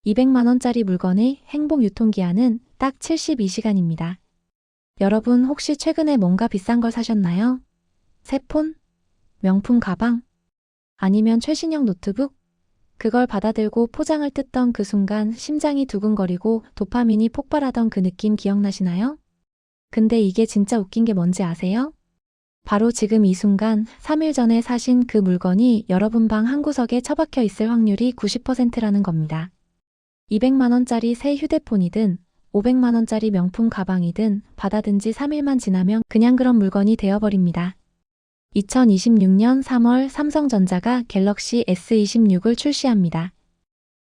200만원짜리 물건의 행복 유통기한은 딱 72시간입니다. 여러분 혹시 최근에 뭔가 비싼 걸 사셨나요? 새 폰? 명품 가방? 아니면 최신형 노트북? 그걸 받아들고 포장을 뜯던 그 순간 심장이 두근거리고 도파민이 폭발하던 그 느낌 기억나시나요? 근데 이게 진짜 웃긴 게 뭔지 아세요? 바로 지금 이 순간 3일 전에 사신 그 물건이 여러분 방 한구석에 처박혀 있을 확률이 90%라는 겁니다. 200만원짜리 새 휴대폰이든 500만원짜리 명품 가방이든 받아든 지 3일만 지나면 그냥 그런 물건이 되어버립니다. 2026년 3월 삼성전자가 갤럭시 S26을 출시합니다.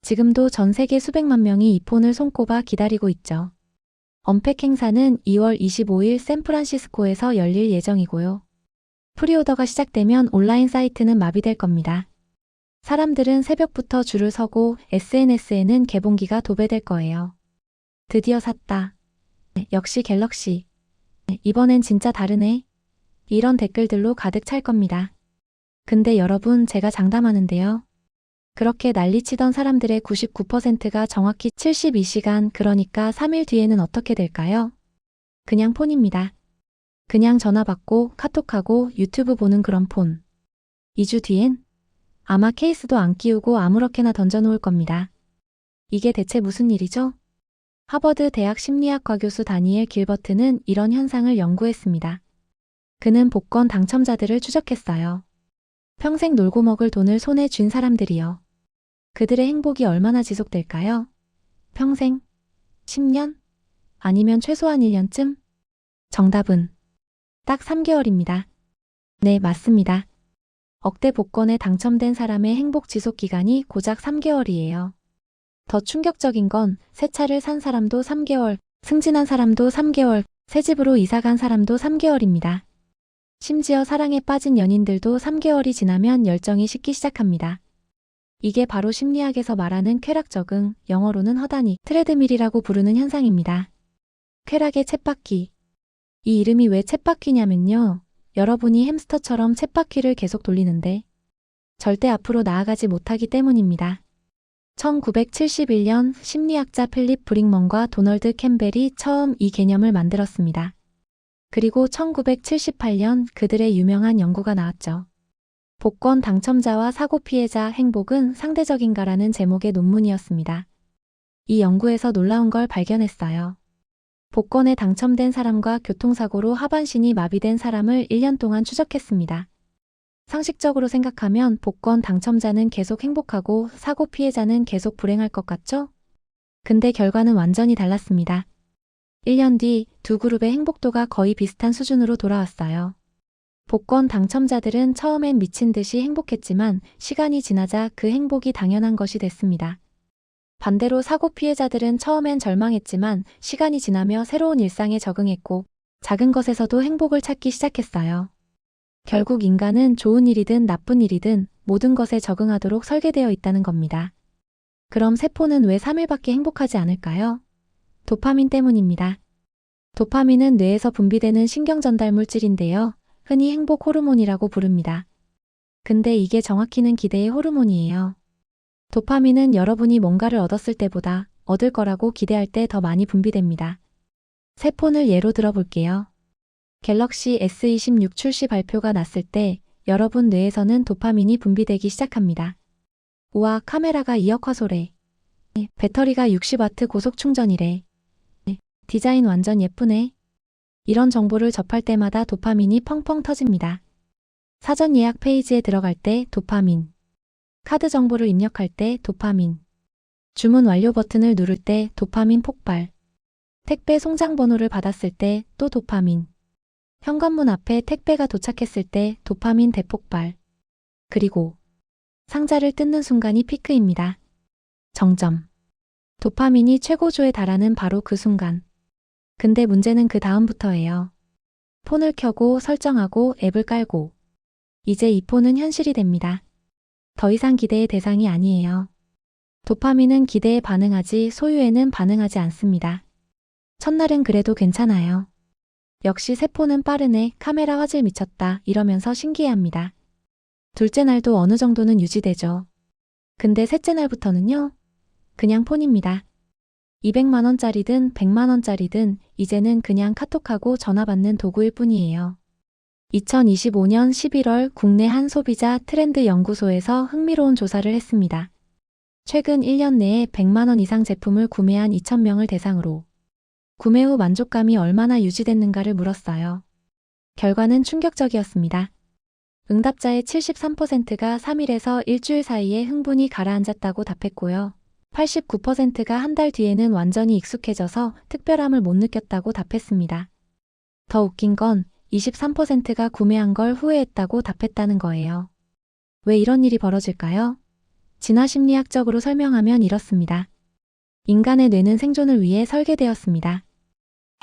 지금도 전 세계 수백만 명이 이 폰을 손꼽아 기다리고 있죠. 언팩 행사는 2월 25일 샌프란시스코에서 열릴 예정이고요. 프리오더가 시작되면 온라인 사이트는 마비될 겁니다. 사람들은 새벽부터 줄을 서고 SNS에는 개봉기가 도배될 거예요. 드디어 샀다. 역시 갤럭시. 이번엔 진짜 다르네. 이런 댓글들로 가득 찰 겁니다. 근데 여러분 제가 장담하는데요. 그렇게 난리치던 사람들의 99%가 정확히 72시간 그러니까 3일 뒤에는 어떻게 될까요? 그냥 폰입니다. 그냥 전화 받고 카톡하고 유튜브 보는 그런 폰. 2주 뒤엔 아마 케이스도 안 끼우고 아무렇게나 던져놓을 겁니다. 이게 대체 무슨 일이죠? 하버드 대학 심리학과 교수 다니엘 길버트는 이런 현상을 연구했습니다. 그는 복권 당첨자들을 추적했어요. 평생 놀고 먹을 돈을 손에 쥔 사람들이요. 그들의 행복이 얼마나 지속될까요? 평생? 10년? 아니면 최소한 1년쯤? 정답은 딱 3개월입니다. 네, 맞습니다. 억대 복권에 당첨된 사람의 행복 지속 기간이 고작 3개월이에요. 더 충격적인 건 새 차를 산 사람도 3개월, 승진한 사람도 3개월, 새 집으로 이사간 사람도 3개월입니다. 심지어 사랑에 빠진 연인들도 3개월이 지나면 열정이 식기 시작합니다. 이게 바로 심리학에서 말하는 쾌락 적응, 영어로는 허다닉, 트레드밀이라고 부르는 현상입니다. 쾌락의 쳇바퀴. 이 이름이 왜 쳇바퀴냐면요. 여러분이 햄스터처럼 쳇바퀴를 계속 돌리는데 절대 앞으로 나아가지 못하기 때문입니다. 1971년 심리학자 필립 브링먼과 도널드 캠벨이 처음 이 개념을 만들었습니다. 그리고 1978년 그들의 유명한 연구가 나왔죠. 복권 당첨자와 사고 피해자 행복은 상대적인가라는 제목의 논문이었습니다. 이 연구에서 놀라운 걸 발견했어요. 복권에 당첨된 사람과 교통사고로 하반신이 마비된 사람을 1년 동안 추적했습니다. 상식적으로 생각하면 복권 당첨자는 계속 행복하고 사고 피해자는 계속 불행할 것 같죠? 근데 결과는 완전히 달랐습니다. 1년 뒤 두 그룹의 행복도가 거의 비슷한 수준으로 돌아왔어요. 복권 당첨자들은 처음엔 미친 듯이 행복했지만 시간이 지나자 그 행복이 당연한 것이 됐습니다. 반대로 사고 피해자들은 처음엔 절망했지만 시간이 지나며 새로운 일상에 적응했고 작은 것에서도 행복을 찾기 시작했어요. 결국 인간은 좋은 일이든 나쁜 일이든 모든 것에 적응하도록 설계되어 있다는 겁니다. 그럼 세포는 왜 3일밖에 행복하지 않을까요? 도파민 때문입니다. 도파민은 뇌에서 분비되는 신경 전달 물질인데요. 흔히 행복 호르몬이라고 부릅니다. 근데 이게 정확히는 기대의 호르몬이에요. 도파민은 여러분이 뭔가를 얻었을 때보다 얻을 거라고 기대할 때 더 많이 분비됩니다. 새 폰을 예로 들어볼게요. 갤럭시 S26 출시 발표가 났을 때 여러분 뇌에서는 도파민이 분비되기 시작합니다. 우와, 카메라가 2억 화소래. 배터리가 60W 고속 충전이래. 디자인 완전 예쁘네. 이런 정보를 접할 때마다 도파민이 펑펑 터집니다. 사전 예약 페이지에 들어갈 때 도파민. 카드 정보를 입력할 때 도파민. 주문 완료 버튼을 누를 때 도파민 폭발. 택배 송장 번호를 받았을 때 또 도파민. 현관문 앞에 택배가 도착했을 때 도파민 대폭발. 그리고 상자를 뜯는 순간이 피크입니다. 정점. 도파민이 최고조에 달하는 바로 그 순간. 근데 문제는 그 다음부터예요. 폰을 켜고 설정하고 앱을 깔고. 이제 이 폰은 현실이 됩니다. 더 이상 기대의 대상이 아니에요. 도파민은 기대에 반응하지 소유에는 반응하지 않습니다. 첫날은 그래도 괜찮아요. 역시 새 폰은 빠르네, 카메라 화질 미쳤다 이러면서 신기해합니다. 둘째 날도 어느 정도는 유지되죠. 근데 셋째 날부터는요? 그냥 폰입니다. 200만 원짜리든 100만 원짜리든 이제는 그냥 카톡하고 전화 받는 도구일 뿐이에요. 2025년 11월 국내 한 소비자 트렌드 연구소에서 흥미로운 조사를 했습니다. 최근 1년 내에 100만 원 이상 제품을 구매한 2,000명을 대상으로 구매 후 만족감이 얼마나 유지됐는가를 물었어요. 결과는 충격적이었습니다. 응답자의 73%가 3일에서 일주일 사이에 흥분이 가라앉았다고 답했고요. 89%가 한 달 뒤에는 완전히 익숙해져서 특별함을 못 느꼈다고 답했습니다. 더 웃긴 건 23%가 구매한 걸 후회했다고 답했다는 거예요. 왜 이런 일이 벌어질까요? 진화심리학적으로 설명하면 이렇습니다. 인간의 뇌는 생존을 위해 설계되었습니다.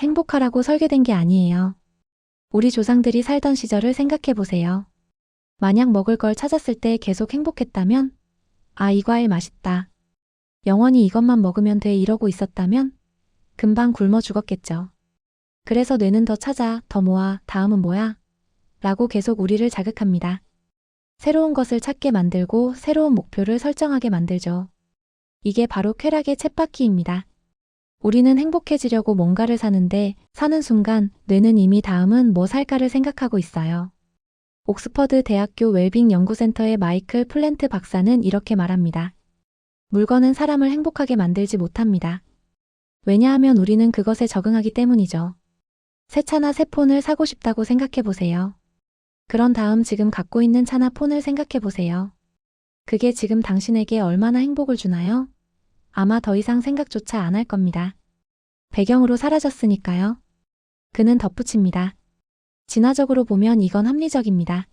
행복하라고 설계된 게 아니에요. 우리 조상들이 살던 시절을 생각해 보세요. 만약 먹을 걸 찾았을 때 계속 행복했다면, 아, 이 과일 맛있다. 영원히 이것만 먹으면 돼 이러고 있었다면 금방 굶어 죽었겠죠. 그래서 뇌는 더 찾아, 더 모아, 다음은 뭐야? 라고 계속 우리를 자극합니다. 새로운 것을 찾게 만들고 새로운 목표를 설정하게 만들죠. 이게 바로 쾌락의 쳇바퀴입니다. 우리는 행복해지려고 뭔가를 사는데 사는 순간 뇌는 이미 다음은 뭐 살까를 생각하고 있어요. 옥스퍼드 대학교 웰빙 연구센터의 마이클 플랜트 박사는 이렇게 말합니다. 물건은 사람을 행복하게 만들지 못합니다. 왜냐하면 우리는 그것에 적응하기 때문이죠. 새 차나 새 폰을 사고 싶다고 생각해 보세요. 그런 다음 지금 갖고 있는 차나 폰을 생각해 보세요. 그게 지금 당신에게 얼마나 행복을 주나요? 아마 더 이상 생각조차 안 할 겁니다. 배경으로 사라졌으니까요. 그는 덧붙입니다. 진화적으로 보면 이건 합리적입니다.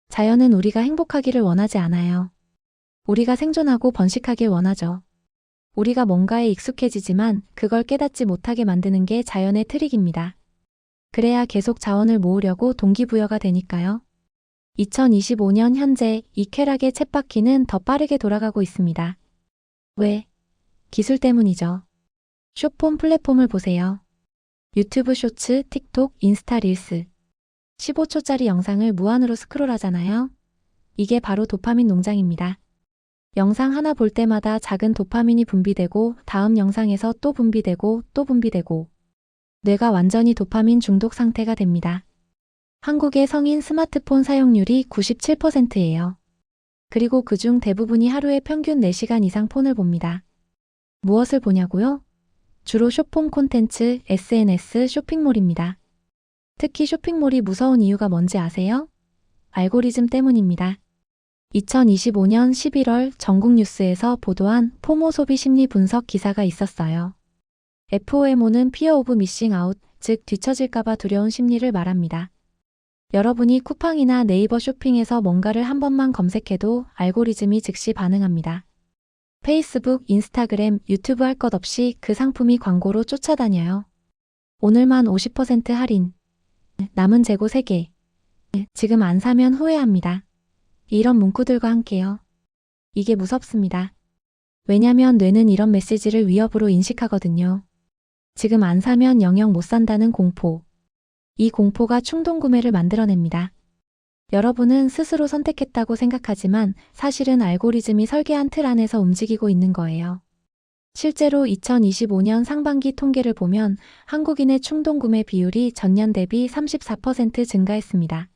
자연은 우리가 행복하기를 원하지 않아요. 우리가 생존하고 번식하길 원하죠. 우리가 뭔가에 익숙해지지만 그걸 깨닫지 못하게 만드는 게 자연의 트릭입니다. 그래야 계속 자원을 모으려고 동기부여가 되니까요. 2025년 현재 이 쾌락의 쳇바퀴는 더 빠르게 돌아가고 있습니다. 왜? 기술 때문이죠. 숏폼 플랫폼을 보세요. 유튜브 쇼츠, 틱톡, 인스타 릴스. 15초짜리 영상을 무한으로 스크롤하잖아요. 이게 바로 도파민 농장입니다. 영상 하나 볼 때마다 작은 도파민이 분비되고 다음 영상에서 또 분비되고 또 분비되고 뇌가 완전히 도파민 중독 상태가 됩니다. 한국의 성인 스마트폰 사용률이 97%예요. 그리고 그중 대부분이 하루에 평균 4시간 이상 폰을 봅니다. 무엇을 보냐고요? 주로 숏폼 콘텐츠, SNS, 쇼핑몰입니다. 특히 쇼핑몰이 무서운 이유가 뭔지 아세요? 알고리즘 때문입니다. 2025년 11월 전국 뉴스에서 보도한 포모 소비 심리 분석 기사가 있었어요. FOMO는 Fear of Missing Out, 즉 뒤처질까봐 두려운 심리를 말합니다. 여러분이 쿠팡이나 네이버 쇼핑에서 뭔가를 한 번만 검색해도 알고리즘이 즉시 반응합니다. 페이스북, 인스타그램, 유튜브 할 것 없이 그 상품이 광고로 쫓아다녀요. 오늘만 50% 할인. 남은 재고 3개. 지금 안 사면 후회합니다. 이런 문구들과 함께요. 이게 무섭습니다. 왜냐면 뇌는 이런 메시지를 위협으로 인식하거든요. 지금 안 사면 영영 못 산다는 공포. 이 공포가 충동 구매를 만들어냅니다. 여러분은 스스로 선택했다고 생각하지만 사실은 알고리즘이 설계한 틀 안에서 움직이고 있는 거예요. 실제로 2025년 상반기 통계를 보면 한국인의 충동 구매 비율이 전년 대비 34% 증가했습니다.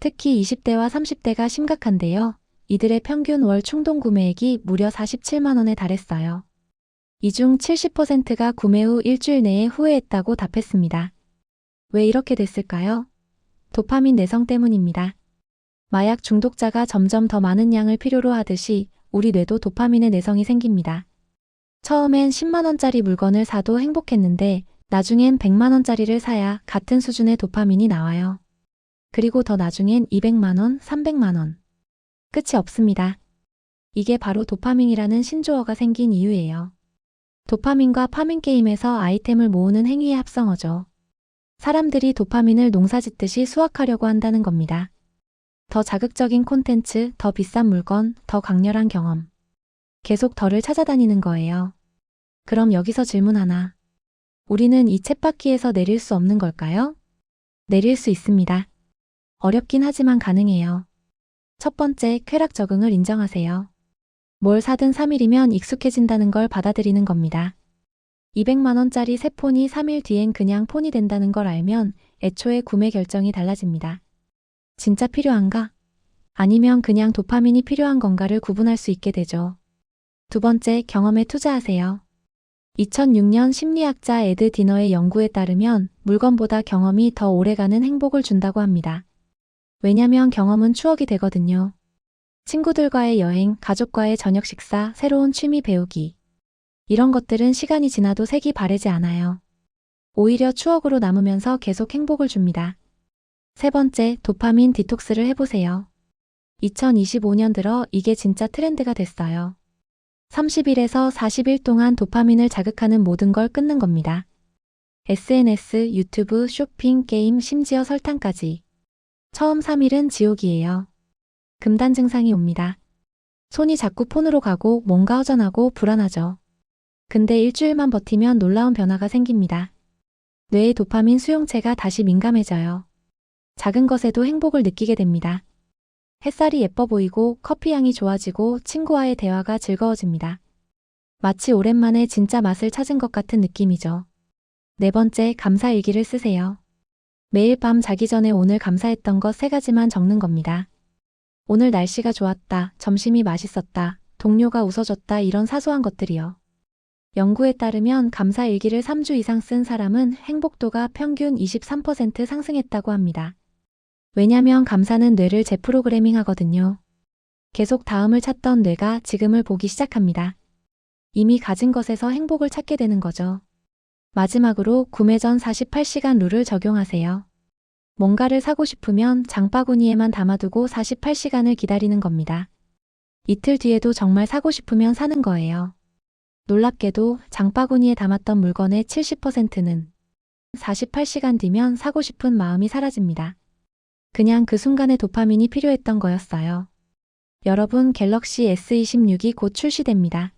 특히 20대와 30대가 심각한데요. 이들의 평균 월 충동 구매액이 무려 47만 원에 달했어요. 이 중 70%가 구매 후 일주일 내에 후회했다고 답했습니다. 왜 이렇게 됐을까요? 도파민 내성 때문입니다. 마약 중독자가 점점 더 많은 양을 필요로 하듯이 우리 뇌도 도파민의 내성이 생깁니다. 처음엔 10만 원짜리 물건을 사도 행복했는데 나중엔 100만 원짜리를 사야 같은 수준의 도파민이 나와요. 그리고 더 나중엔 200만 원, 300만 원. 끝이 없습니다. 이게 바로 도파민이라는 신조어가 생긴 이유예요. 도파민과 파민 게임에서 아이템을 모으는 행위의 합성어죠. 사람들이 도파민을 농사짓듯이 수확하려고 한다는 겁니다. 더 자극적인 콘텐츠, 더 비싼 물건, 더 강렬한 경험. 계속 더를 찾아다니는 거예요. 그럼 여기서 질문 하나. 우리는 이 쳇바퀴에서 내릴 수 없는 걸까요? 내릴 수 있습니다. 어렵긴 하지만 가능해요. 첫 번째, 쾌락 적응을 인정하세요. 뭘 사든 3일이면 익숙해진다는 걸 받아들이는 겁니다. 200만 원짜리 새 폰이 3일 뒤엔 그냥 폰이 된다는 걸 알면 애초에 구매 결정이 달라집니다. 진짜 필요한가? 아니면 그냥 도파민이 필요한 건가를 구분할 수 있게 되죠. 두 번째, 경험에 투자하세요. 2006년 심리학자 에드 디너의 연구에 따르면 물건보다 경험이 더 오래가는 행복을 준다고 합니다. 왜냐면 경험은 추억이 되거든요. 친구들과의 여행, 가족과의 저녁 식사, 새로운 취미 배우기. 이런 것들은 시간이 지나도 색이 바래지 않아요. 오히려 추억으로 남으면서 계속 행복을 줍니다. 세 번째, 도파민 디톡스를 해보세요. 2025년 들어 이게 진짜 트렌드가 됐어요. 30일에서 40일 동안 도파민을 자극하는 모든 걸 끊는 겁니다. SNS, 유튜브, 쇼핑, 게임, 심지어 설탕까지. 처음 3일은 지옥이에요. 금단 증상이 옵니다. 손이 자꾸 폰으로 가고 뭔가 허전하고 불안하죠. 근데 일주일만 버티면 놀라운 변화가 생깁니다. 뇌의 도파민 수용체가 다시 민감해져요. 작은 것에도 행복을 느끼게 됩니다. 햇살이 예뻐 보이고 커피 향이 좋아지고 친구와의 대화가 즐거워집니다. 마치 오랜만에 진짜 맛을 찾은 것 같은 느낌이죠. 네 번째, 감사 일기를 쓰세요. 매일 밤 자기 전에 오늘 감사했던 것 3가지만 적는 겁니다. 오늘 날씨가 좋았다, 점심이 맛있었다, 동료가 웃어줬다 이런 사소한 것들이요. 연구에 따르면 감사 일기를 3주 이상 쓴 사람은 행복도가 평균 23% 상승했다고 합니다. 왜냐면 감사는 뇌를 재프로그래밍 하거든요. 계속 다음을 찾던 뇌가 지금을 보기 시작합니다. 이미 가진 것에서 행복을 찾게 되는 거죠. 마지막으로 구매 전 48시간 룰을 적용하세요. 뭔가를 사고 싶으면 장바구니에만 담아두고 48시간을 기다리는 겁니다. 이틀 뒤에도 정말 사고 싶으면 사는 거예요. 놀랍게도 장바구니에 담았던 물건의 70%는 48시간 뒤면 사고 싶은 마음이 사라집니다. 그냥 그 순간에 도파민이 필요했던 거였어요. 여러분, 갤럭시 S26이 곧 출시됩니다.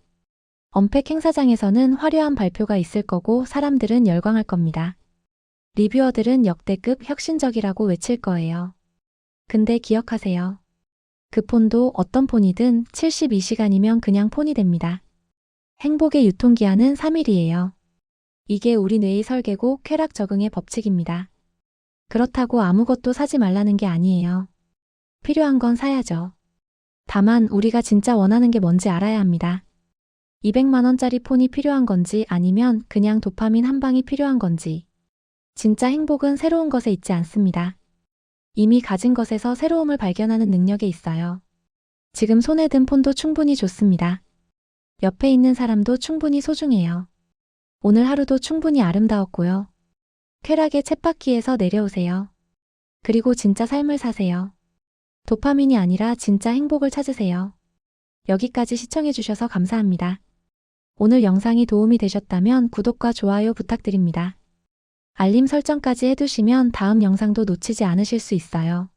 언팩 행사장에서는 화려한 발표가 있을 거고 사람들은 열광할 겁니다. 리뷰어들은 역대급 혁신적이라고 외칠 거예요. 근데 기억하세요. 그 폰도 어떤 폰이든 72시간이면 그냥 폰이 됩니다. 행복의 유통기한은 3일이에요. 이게 우리 뇌의 설계고 쾌락 적응의 법칙입니다. 그렇다고 아무것도 사지 말라는 게 아니에요. 필요한 건 사야죠. 다만 우리가 진짜 원하는 게 뭔지 알아야 합니다. 200만 원짜리 폰이 필요한 건지 아니면 그냥 도파민 한 방이 필요한 건지. 진짜 행복은 새로운 것에 있지 않습니다. 이미 가진 것에서 새로움을 발견하는 능력에 있어요. 지금 손에 든 폰도 충분히 좋습니다. 옆에 있는 사람도 충분히 소중해요. 오늘 하루도 충분히 아름다웠고요. 쾌락의 쳇바퀴에서 내려오세요. 그리고 진짜 삶을 사세요. 도파민이 아니라 진짜 행복을 찾으세요. 여기까지 시청해주셔서 감사합니다. 오늘 영상이 도움이 되셨다면 구독과 좋아요 부탁드립니다. 알림 설정까지 해두시면 다음 영상도 놓치지 않으실 수 있어요.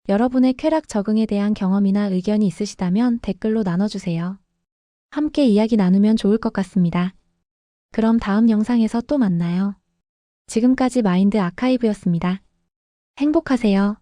여러분의 쾌락 적응에 대한 경험이나 의견이 있으시다면 댓글로 나눠주세요. 함께 이야기 나누면 좋을 것 같습니다. 그럼 다음 영상에서 또 만나요. 지금까지 마인드 아카이브였습니다. 행복하세요.